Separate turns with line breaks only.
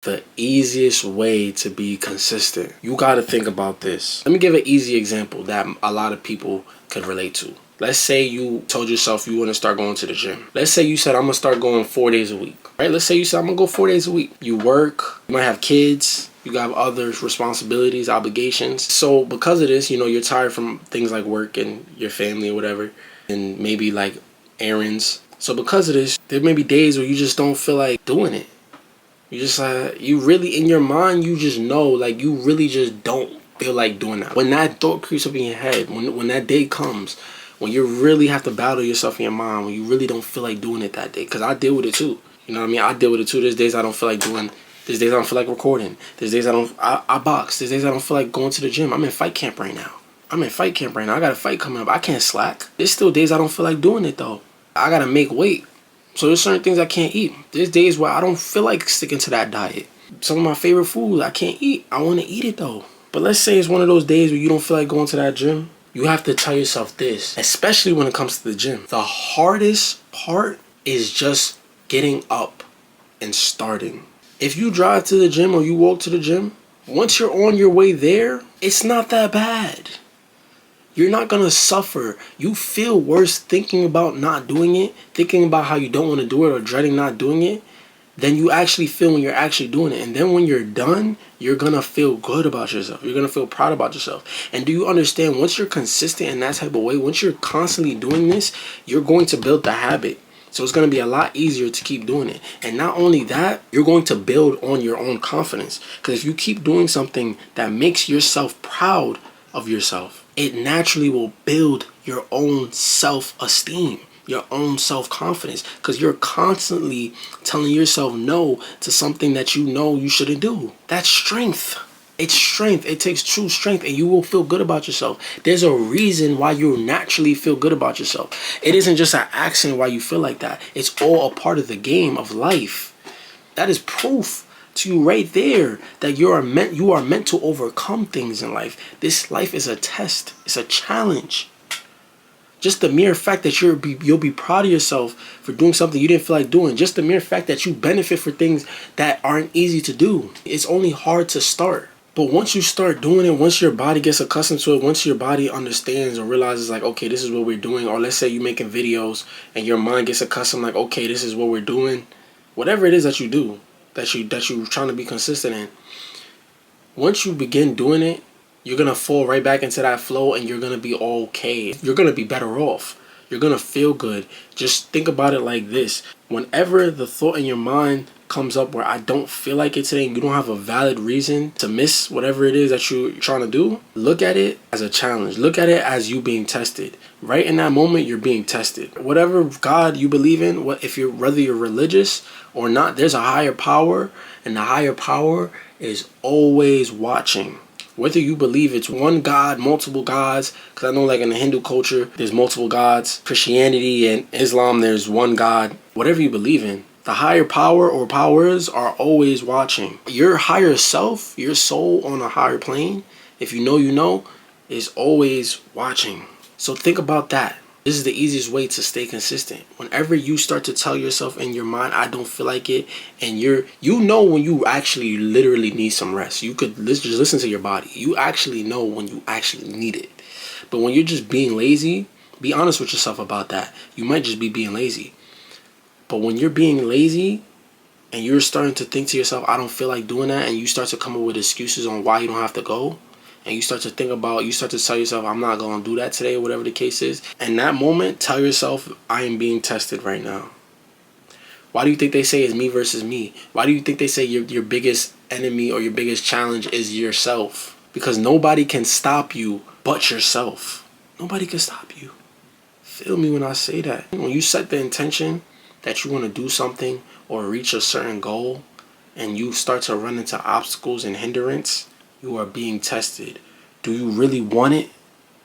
The easiest way to be consistent. You got to think about this. Let me give an easy example that a lot of people can relate to. Let's say you told yourself you want to start going to the gym. Let's say you said, I'm going to start going 4 days a week. Right? Let's say you said, I'm going to go 4 days a week. You work, you might have kids, you got other responsibilities, obligations. So because of this, you're tired from things like work and your family or whatever, and maybe like errands. So because of this, there may be days where you just don't feel like doing it. You just you really, in your mind, you just know, like, you really just don't feel like doing that. When that thought creeps up in your head, when that day comes, when you really have to battle yourself in your mind, when you really don't feel like doing it that day, because I deal with it too. You know what I mean? I deal with it too. There's days I don't feel like doing. There's days I don't feel like recording. There's days I box. There's days I don't feel like going to the gym. I'm in fight camp right now. I got a fight coming up. I can't slack. There's still days I don't feel like doing it though. I gotta make weight. So there's certain things I can't eat. There's days where I don't feel like sticking to that diet. Some of my favorite foods I can't eat. I want to eat it though. But let's say it's one of those days where you don't feel like going to that gym. You have to tell yourself this, especially when it comes to the gym. The hardest part is just getting up and starting. If you drive to the gym or you walk to the gym, once you're on your way there, it's not that bad. You're not going to suffer. You feel worse thinking about not doing it, thinking about how you don't want to do it or dreading not doing it, than you actually feel when you're actually doing it. And then when you're done, you're going to feel good about yourself. You're going to feel proud about yourself. And do you understand, once you're consistent in that type of way, once you're constantly doing this, you're going to build the habit. So it's going to be a lot easier to keep doing it. And not only that, you're going to build on your own confidence. Because if you keep doing something that makes yourself proud of yourself, it naturally will build your own self-esteem, your own self-confidence, because you're constantly telling yourself no to something that you know you shouldn't do. That's strength. It's strength. It takes true strength, and you will feel good about yourself. There's a reason why you naturally feel good about yourself. It isn't just an accident why you feel like that. It's all a part of the game of life. That is proof to you right there that you are meant to overcome things in life. This life is a test. It's a challenge. Just the mere fact that you'll be proud of yourself for doing something you didn't feel like doing. Just the mere fact that you benefit for things that aren't easy to do. It's only hard to start. But once you start doing it, once your body gets accustomed to it, once your body understands or realizes like, okay, this is what we're doing, or let's say you're making videos and your mind gets accustomed like, okay, this is what we're doing. Whatever it is that you do, that you're trying to be consistent in, once you begin doing it, you're going to fall right back into that flow and you're going to be okay. You're going to be better off. You're going to feel good. Just think about it like this. Whenever the thought in your mind comes up where I don't feel like it today and you don't have a valid reason to miss whatever it is that you're trying to do, look at it as a challenge. Look at it as you being tested. Right in that moment, you're being tested. Whatever God you believe in, whether you're religious or not, there's a higher power, and the higher power is always watching. Whether you believe it's one God, multiple gods, because I know like in the Hindu culture, there's multiple gods. Christianity and Islam, there's one God. Whatever you believe in, the higher power or powers are always watching. Your higher self, your soul on a higher plane, if you know, is always watching. So think about that. This is the easiest way to stay consistent. Whenever you start to tell yourself in your mind, I don't feel like it, and you know when you actually literally need some rest. You could just listen to your body. You actually know when you actually need it. But when you're just being lazy, be honest with yourself about that. You might just be being lazy. But when you're being lazy and you're starting to think to yourself, I don't feel like doing that, and you start to come up with excuses on why you don't have to go, and you start to tell yourself, I'm not going to do that today, whatever the case is. In that moment, tell yourself, I am being tested right now. Why do you think they say it's me versus me? Why do you think they say your biggest enemy or your biggest challenge is yourself? Because nobody can stop you but yourself. Nobody can stop you. Feel me when I say that. When you set the intention that you want to do something or reach a certain goal, and you start to run into obstacles and hindrance, you are being tested. Do you really want it?